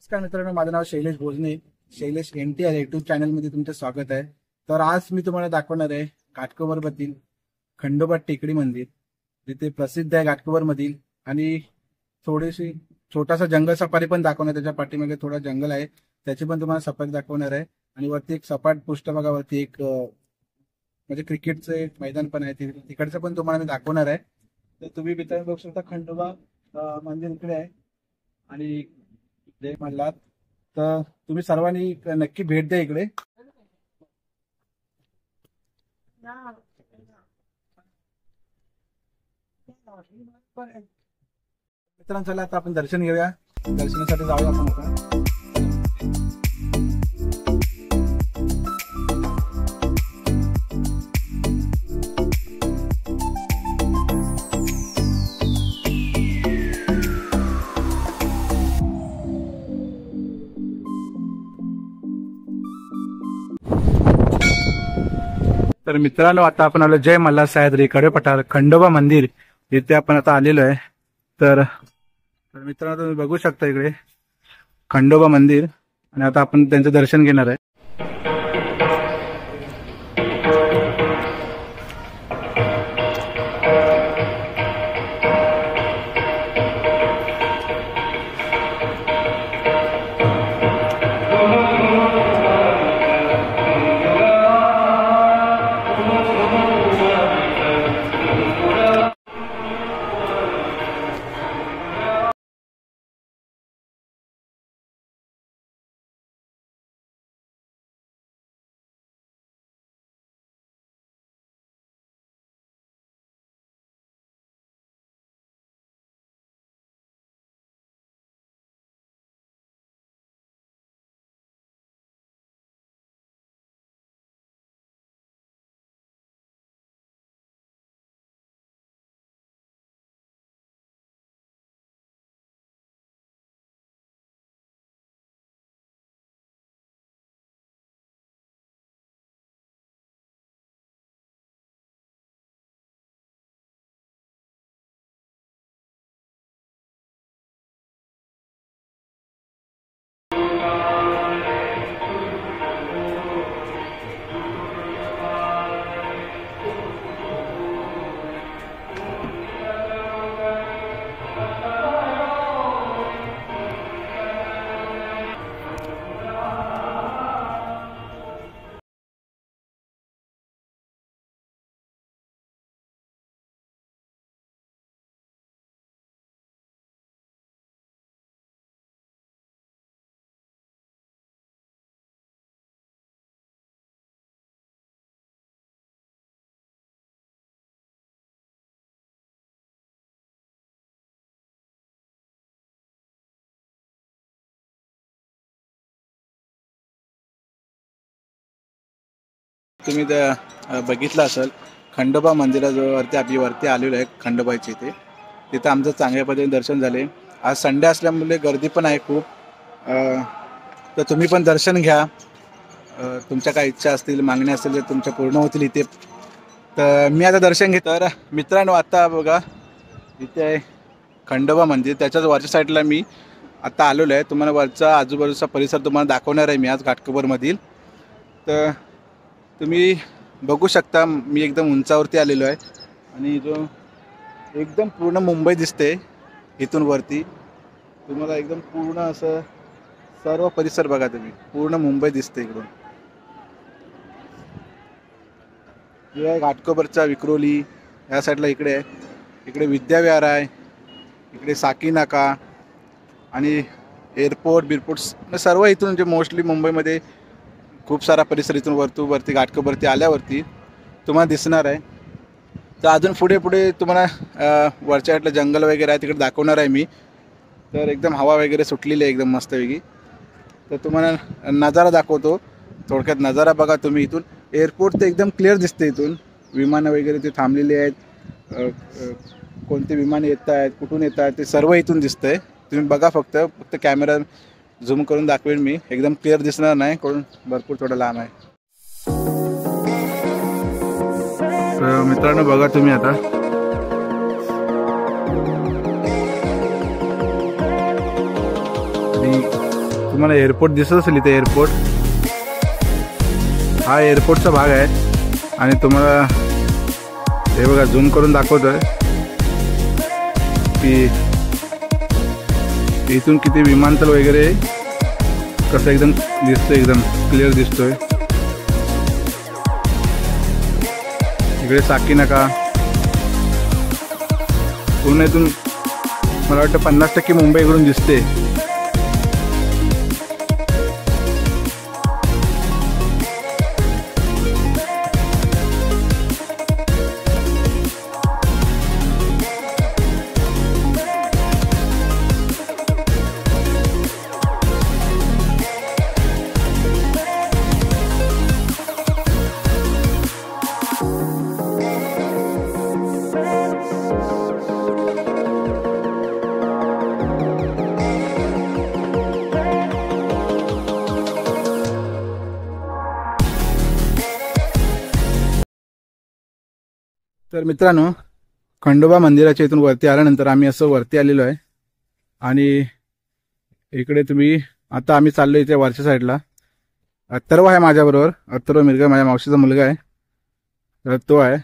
नमस्कार मित्रांनो, माझं नाव शैलेश भोजने. शैलेश NTR यूट्यूब चॅनलमध्ये तुमचं स्वागत आहे. तर आज मी तुम्हाला दाखवणार आहे घाटकोपरमधील खंडोबा टेकडी मंदिर, जिथे प्रसिद्ध आहे घाटकोपरमधील. आणि थोडीशी छोटासा जंगल सफारी पण दाखवणार. त्याच्या पाठीमागे थोडा जंगल आहे, त्याची पण तुम्हाला सफारी दाखवणार आहे. आणि वरती एक सपाट पृष्ठभागावरती एक म्हणजे क्रिकेटचं एक मैदान पण आहे, तिकडचं पण तुम्हाला मी दाखवणार आहे. तर तुम्ही मित्रांनो बघू शकता, खंडोबा मंदिर इकडे आहे आणि जय मल्हार. तर तुम्ही सर्वांनी नक्की भेट द्या इकडे. मित्रांनो चला आता आपण दर्शन घेऊया. दर्शनासाठी जाऊया आपण आता. तर मित्रांनो आता आपण आलो जय मल्हार सह्याद्री कडेपठार खंडोबा मंदिर, इथे आपण आता आलेलो आहे. तर मित्रांनो तुम्ही बघू शकता इकडे खंडोबा मंदिर, आणि आता आपण त्यांचं दर्शन घेणार आहे. तुम्ही बघितलं असेल खंडोबा मंदिरावरती आम्ही वरती आलेलो आहे खंडोबाची इथे. तिथं आमचं चांगल्या पद्धतीने दर्शन झाले. आज संडे असल्यामुळे गर्दी पण आहे खूप. तर तुम्ही पण दर्शन घ्या. तुमच्या काय इच्छा असतील, मागण्या असतील तर तुमच्या पूर्ण होतील इथे. तर मी आता दर्शन घेतो. तर मित्रांनो आता बघा इथे आहे खंडोबा मंदिर, त्याच्याच वरच्या साईडला मी आता आलेलो आहे. तुम्हाला वरचा आजूबाजूचा परिसर तुम्हाला दाखवणार आहे मी आज घाटकोपरमधील. तर तुम्ही बघू शकता मी एकदम उंचावरती आलेलो आहे आणि जो एकदम पूर्ण मुंबई दिसते इथून वरती. तुम्हाला एकदम पूर्ण असं सर्व परिसर बघा, तुम्ही पूर्ण मुंबई दिसते इकडून. हे आहे घाटकोपरचा विक्रोली या साईडला इकडे आहे. इकडे विद्याविहार आहे, इकडे साकी नाका आणि एअरपोर्ट सर्व इथून जे मोस्टली मुंबईमध्ये खूप सारा परिसर इथून वरती घाटकोपरती आल्यावरती तुम्हाला दिसणार आहे. तर अजून पुढे तुम्हाला वरच्या साईडला जंगल वगैरे आहे, तिकडे दाखवणार आहे मी. तर एकदम हवा वगैरे सुटलेली आहे एकदम मस्तपैकी. तर तुम्हाला नजारा दाखवतो थोडक्यात. नजारा बघा तुम्ही इथून. एअरपोर्ट तर एकदम क्लिअर दिसते इथून. विमानं वगैरे ते थांबलेली आहेत. कोणते विमान येत आहेत, कुठून येत आहेत, ते सर्व इथून दिसतंय. तुम्ही बघा फक्त कॅमेरा झूम करून दाखवेन मी. एकदम क्लिअर दिसणार नाही, कारण भरपूर थोडं लांब आहे. तर मित्रांनो बघा तुम्ही आता तुम्हाला एअरपोर्ट दिसत असेल इथे. एअरपोर्ट हा एअरपोर्टचा भाग आहे आणि तुम्हाला हे बघा झूम करून दाखवतोय की इथून किती विमानतळ वगैरे कसं एकदम दिसतोय, एकदम क्लिअर दिसतोय. इकडे साकीनाका पूर्ण इथून मला वाटतं 50% मुंबई इकडून दिसते. तर मित्रांनो, खंडोबा मंदिराच्या इथून वरती आल्यानंतर आम्ही असं वरती आलेलो आहे आणि इकडे तुम्ही आता आम्ही चाललो इथे वरच्या साईडला. अथर्व आहे माझ्याबरोबर. अथर्व मिरगा माझ्या मावशीचा मुलगा आहे. तर तो आहे.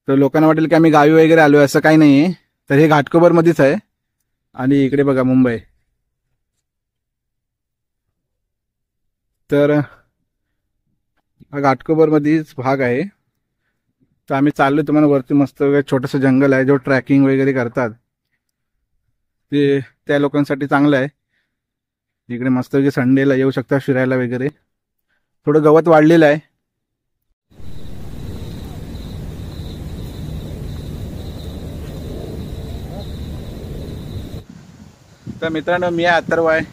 तर लोकांना वाटेल की आम्ही गावी वगैरे आलो आहे, असं काही नाही आहे. तर हे घाटकोपरमध्येच आहे आणि इकडे बघा मुंबई. तर हा घाटकोपरमध्येच भाग आहे. तर आम्ही चाललो. तुम्हाला वरती मस्त छोटंसं जंगल आहे. जो ट्रॅकिंग वगैरे करतात ते त्या लोकांसाठी चांगलं आहे. इकडे मस्त संडेला येऊ शकता फिरायला वगैरे. थोडं गवत वाढलेलं आहे. तर मित्रांनो, मी आहे अथर्व आहे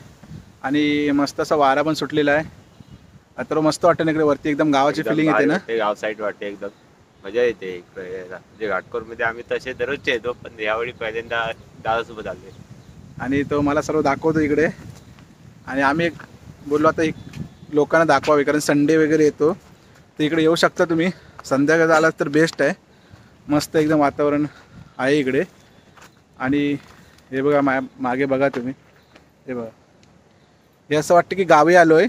आणि मस्त असा वारा पण सुटलेला आहे. अथर्व मस्त वाटतं ना इकडे वरती, एकदम गावाची फिलिंग येते ना. गाव साईड वाटते, एकदम मजा येते इकडे. म्हणजे घाटकोपरमध्ये आम्ही तसे दररोजचे येतो, पण यावेळी पहिल्यांदा दादासोबत आले आणि तो मला सर्व दाखवतो इकडे. आणि आम्ही बोललो आता लोकांना दाखवावे, कारण संडे वगैरे येतो तर इकडे येऊ शकता तुम्ही. संध्याकाळी आलात तर बेस्ट आहे. मस्त एकदम वातावरण आहे इकडे. आणि हे बघा मागे बघा तुम्ही, हे बघा. हे असं वाटतं की गावी आलो आहे,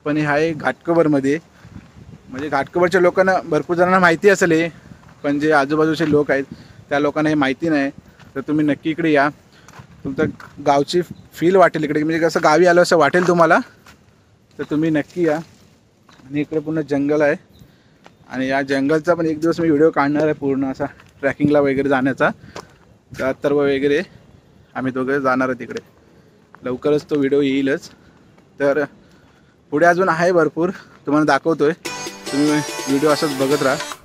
पण हे आहे घाटकोपरमध्ये. म्हणजे घाटकोपरच्या लोकांना, भरपूर जणांना माहिती असेल हे, पण जे आजूबाजूचे लोक आहेत त्या लोकांना हे माहिती नाही. तर तुम्ही नक्की इकडे या. तुमचं गावची फील वाटेल इकडे, म्हणजे कसं गावी आलं असं वाटेल तुम्हाला. तर तुम्ही नक्की या. आणि इकडे पूर्ण जंगल आहे आणि या जंगलचा पण एक दिवस मी व्हिडिओ काढणार आहे पूर्ण असा ट्रॅकिंगला वगैरे जाण्याचा. तर अथर्व वगैरे आम्ही दोघे जाणार आहे तिकडे. लवकरच तो व्हिडिओ येईलच. तर पुढे अजून आहे भरपूर, तुम्हाला दाखवतोय. तुम्ही व्हिडिओ असंच बघत राहा.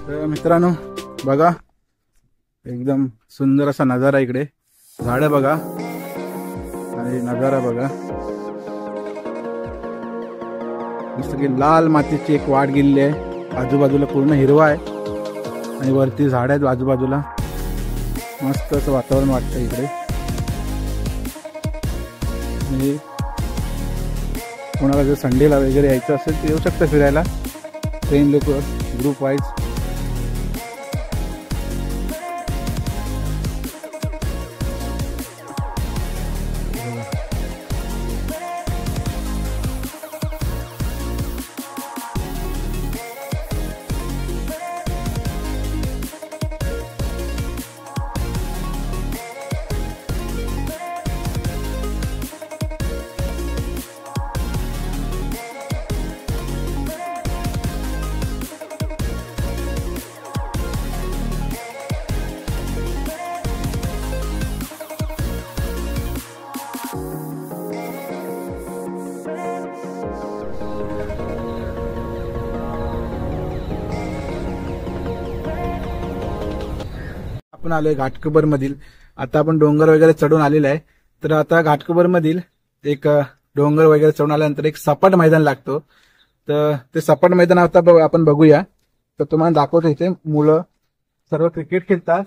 तर मित्रांनो बघा, एकदम सुंदर असा नजारा इकडे. झाडं बघा आणि नजारा बघा. जसं की लाल मातीची एक वाट गेलेली आहे. आजूबाजूला पूर्ण हिरवा आहे आणि वरती झाड आहेत आजूबाजूला. मस्त असं वातावरण वाटतं इकडे. आणि कोणाला जर संडेला वगैरे यायचं असेल तर येऊ शकतं फिरायला. ट्रेन लोक ग्रुप वाईज. आपण आलोय घाटकोपर मधील. आता आपण डोंगर वगैरे चढून आलेला आहे. तर आता घाटकोपर मधील एक डोंगर वगैरे चढून आल्यानंतर एक सपाट मैदान लागतो. तर ते सपाट मैदान आता आपण बघूया. तर तुम्हाला दाखवतो इथे मुलं सर्व क्रिकेट खेळतात.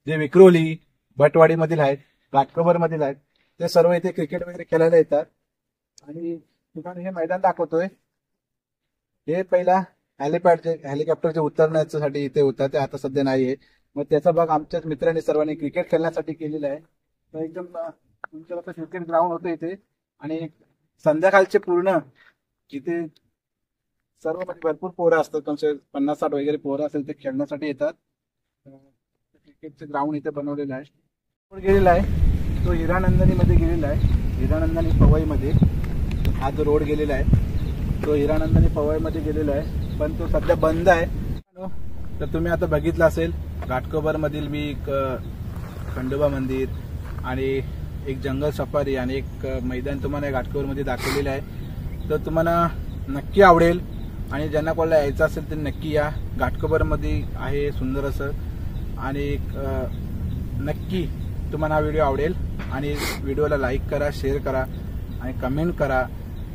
जे विक्रोली भटवाडी मधील आहेत, घाटकोपर मधील आहेत, ते सर्व इथे क्रिकेट वगैरे खेळायला येतात. आणि तुम्हाला हे मैदान दाखवतोय. हे पहिला हेलिकॉप्टरचे उतरण्यासाठी इथे होता, ते आता सध्या नाहीये. मग त्याचा भाग आमच्याच मित्रांनी सर्वांनी क्रिकेट खेळण्यासाठी केलेला आहे. तर एकदम तुमच्या क्रिकेट ग्राउंड होतं इथे. आणि संध्याकाळचे पूर्ण इथे सर्व म्हणजे भरपूर पोरं असतात, तुमचे 50-60 वगैरे पोरं असेल ते खेळण्यासाठी येतात. क्रिकेटचे ग्राउंड इथे बनवलेलं आहे. रोड गेलेला आहे तो हिरानंदानी मध्ये गेलेला आहे. हिरानंदानी पवई मध्ये हा जो रोड गेलेला आहे तो हिरानंदानी पवई मध्ये गेलेला आहे, पण तो सध्या बंद आहे. तर तुम्ही आता बघितलं असेल घाटकोपर मधील मी एक खंडोबा मंदिर आणि एक जंगल सफारी आणि एक मैदान तुम्हाला घाटकोपर मध्ये दाखवलेलं आहे. तर तुम्हाला नक्की आवडेल आणि ज्यांना कोणाला यायचं असेल तर नक्की या. घाटकोपर मध्ये आहे सुंदर असं. आणि नक्की तुम्हाला हा व्हिडिओ आवडेल. आणि व्हिडिओला लाईक करा, शेअर करा आणि कमेंट करा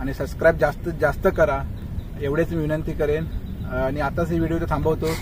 आणि सबस्क्राईब जास्तीत जास्त करा, एवढेच मी विनंती करेन. आणि आताच ही व्हिडिओ थांबवतो.